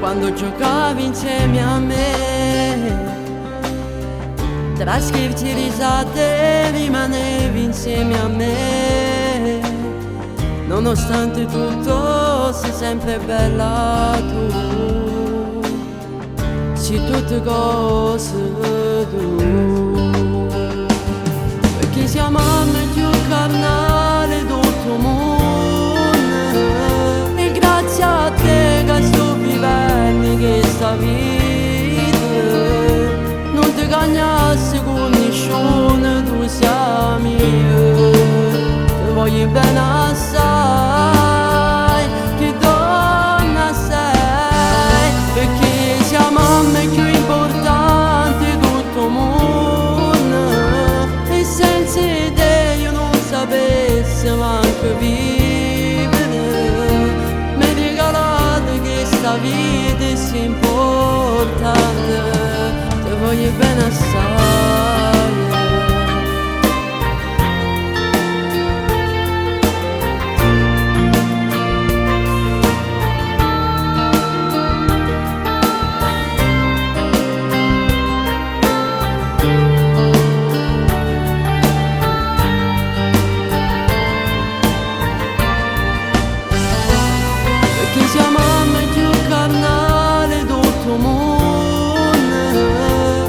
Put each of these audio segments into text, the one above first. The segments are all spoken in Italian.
quando giocavi insieme a me. Tra scherzi e risate rimanevi insieme a me. Nonostante tutto sei sempre bella tu, sei tutte cose tu. Perché siamo a me più carnale tutto mondo. E grazie a te che sto vivendo questa vita. Non ti cagnasse con nessuno, tu sei mio. Ti voglio bene assai, che donna sei. Perché siamo a me più importante di tutto mondo. E senza te io non sapessi manco vivere. Mi regalate questa vita è sì importante. Ti voglio bene assai. Siamo a me più carnale tutto mondo.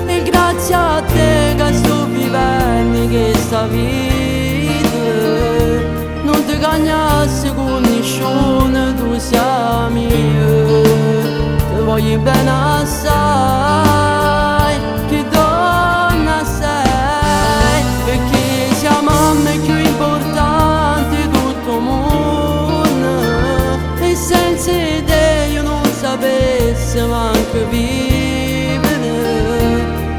E grazie a te che sto vivendo questa vita. Non ti cagnasse con nessuno, tu sei mio. Ti voglio bene assai, che donna sei. Perché siamo a me più importante di tutto mondo. E senza te io non sapessi manco vivere.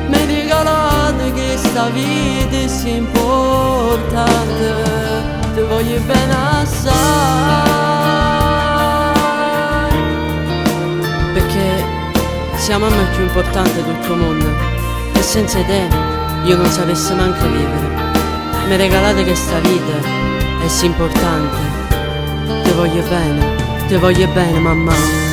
Mi regalate questa vita è sì importante. Ti voglio bene assai. Perché siamo a me più importante di tutto il mondo. E senza te io non sapessi manco vivere. Mi regalate questa vita è sì importante. Ti voglio bene mamma.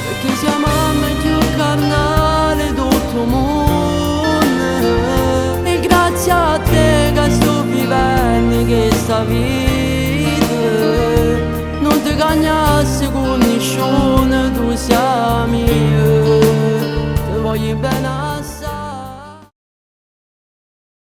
Perché siamo a me più carnale tutto mondo. E grazie a te che sto vivendo questa vita.